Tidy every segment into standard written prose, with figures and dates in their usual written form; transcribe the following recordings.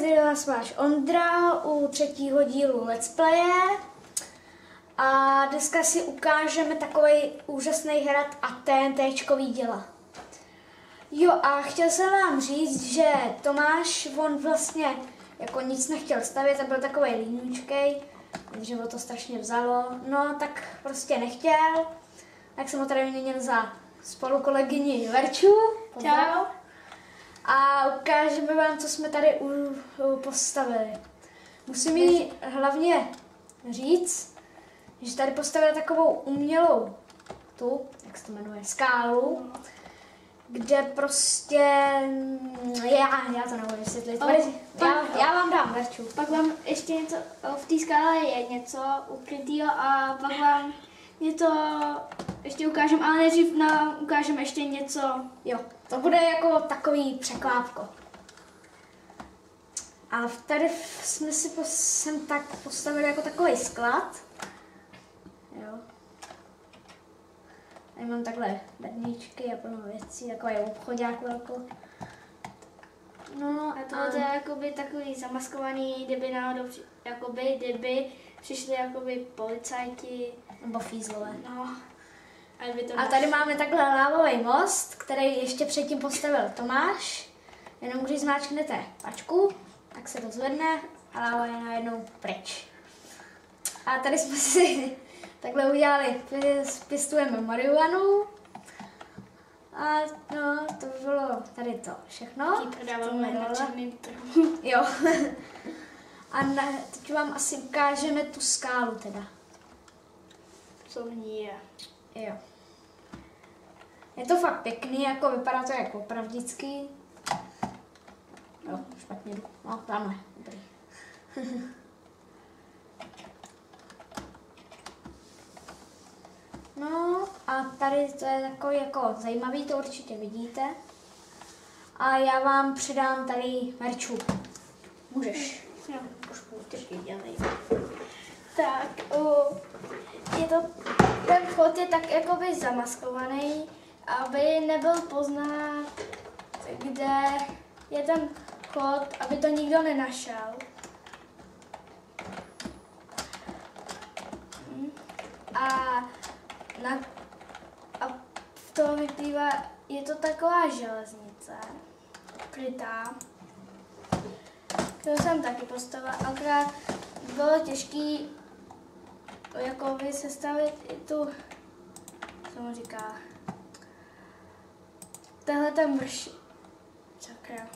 Zdravím vás váš Ondra u 3. dílu Let's Playe a dneska si ukážeme takový úžasný hrad a TNTčkový díla. Jo, a chtěl jsem vám říct, že Tomáš, on vlastně jako nic nechtěl stavět a byl takový línučkej, protože ho to strašně vzalo, no tak prostě nechtěl, tak jsem ho tady vyměnil za spolukolegyni Verču. Čau. A ukážeme vám, co jsme tady postavili. Musím jí hlavně říct, že tady postavili takovou umělou jak se to jmenuje, skálu, kde prostě, já to nebudu vysvětlit, já vám dám, Verču. Pak vám ještě něco, v té skále je něco ukrytého a pak vám něco ještě ukážeme, ale nejdřív ukážeme ještě něco. Jo, to bude jako takový překvápko. A tady jsme si sem tak postavili jako takový sklad. Jo. Tady mám takhle bedničky a plno věcí, takový obchodák velkou. No a tohle je jakoby takový zamaskovaný, kdyby náhodou, kdyby přišli jakoby policajti. Nebo fízlové. No. A tady máme takhle lávový most, který ještě předtím postavil Tomáš. Jenom když zmáčknete pačku, tak se to zvedne a láva je najednou pryč. A tady jsme si takhle udělali, pěstujeme marihuanu. A no, to by bylo tady to všechno. Ti prodáváme na černém trhu. Jo. A teď vám asi ukážeme tu skálu teda. Co v ní je. Jo. Je to fakt pěkný, jako vypadá to jako opravdický. Jo, špatně jdu. No, tamhle, dobrý. No a tady to je takový jako zajímavý, to určitě vidíte. A já vám předám tady Verču. Můžeš. Jo, už ty dělej. Tak, je to, ten vchod je tak jakoby zamaskovaný, aby nebyl poznat, kde je ten vchod, aby to nikdo nenašel. A v toho vyplývá, je to taková železnice, krytá, kterou jsem taky postavila, akorát bylo těžký jako sestavit i tu, co mu říká, tenhle ten vrš, sakra.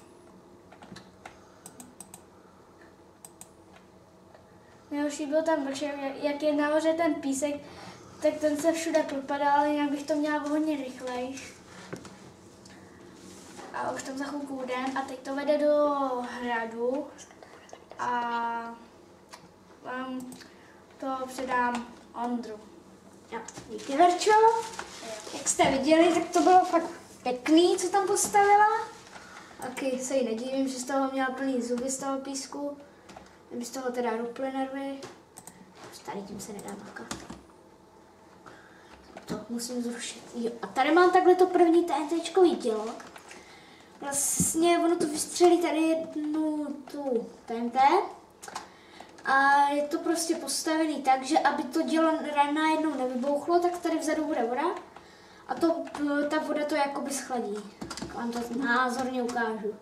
Nejhorší byl ten vrš, jak je nahoře ten písek, tak ten se všude propadal, ale jinak bych to měla hodně rychlejš. A už tam za chvilku jdem a teď to vede do hradu a vám to předám Ondru. Jo, díky Verčo. Jak jste viděli, tak to bylo fakt pěkný, co tam postavila. Taky se jí nedivím, že z toho měla plný zuby z toho písku. Kdyby z toho teda ruply nervy. Tady tím se nedá makat. To musím zrušit. Jo, a tady mám takhle to první TNTčkový dílo. Vlastně ono to vystřelí tady jednu tu TNT. A je to prostě postavený tak, že aby to dělo najednou nevybouchlo, tak tady vzadu bude voda. A ta voda to jakoby schladí. Tak vám to názorně ukážu.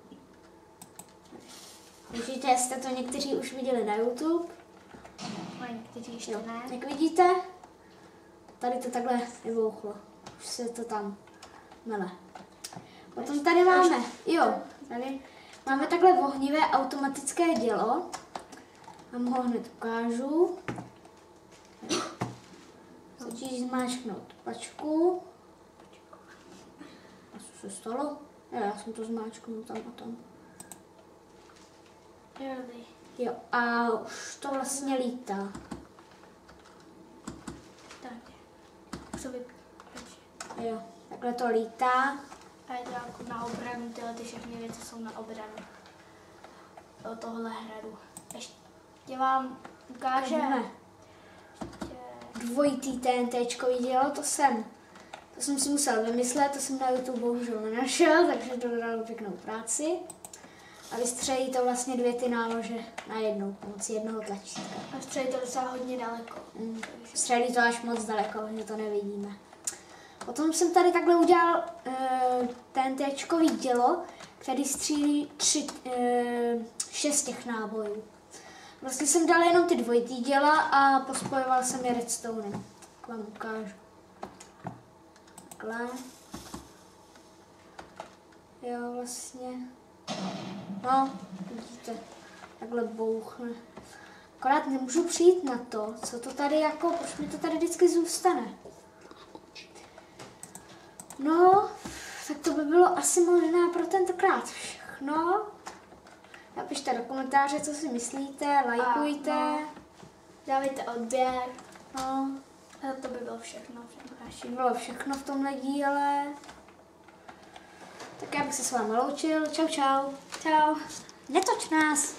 Určitě jste to někteří už viděli na YouTube. A někteří ještě ne. Jak vidíte, tady to takhle vybouchlo. Už se to tam mele. Potom tady máme, tady máme takhle ohnivé automatické dělo. Vám ho hned ukážu. Stačí zmáčknout pačku. A co se stalo? Já jsem to zmáčknul tam a tam. Jo, a už to vlastně lítá. Tak, co Jo, takhle to lítá. a je to jako na obranu, ty všechny věci jsou na obranu tohle hradu. Ještě vám ukážeme. Dvojitý TNTčkový dílo, to jsem si musel vymyslet, to jsem na YouTube bohužel nenašel, takže to dodal pěknou práci. A vystřelí to vlastně 2 ty nálože na jednou pomocí jednoho tlačítka. A střelí to docela hodně daleko. Střelí to až moc daleko, že to nevidíme. Potom jsem tady takhle udělal ten téčkový dělo, který střílí 6 těch nábojů. Vlastně jsem dal jenom ty dvojitý děla a pospojoval jsem je redstonem. Tak vám ukážu. Takhle. Jo, vlastně. No, vidíte, takhle bouchne. Akorát nemůžu přijít na to, co to tady jako, proč mi to tady vždycky zůstane. No, tak to by bylo asi možná pro tentokrát všechno. Napište do komentáře, co si myslíte, lajkujte. No. Dávejte odběr. No, A to by bylo všechno. to bylo všechno v tomhle díle. Tak já bych se s vámi loučil. Čau, čau. Čau. Netoč nás.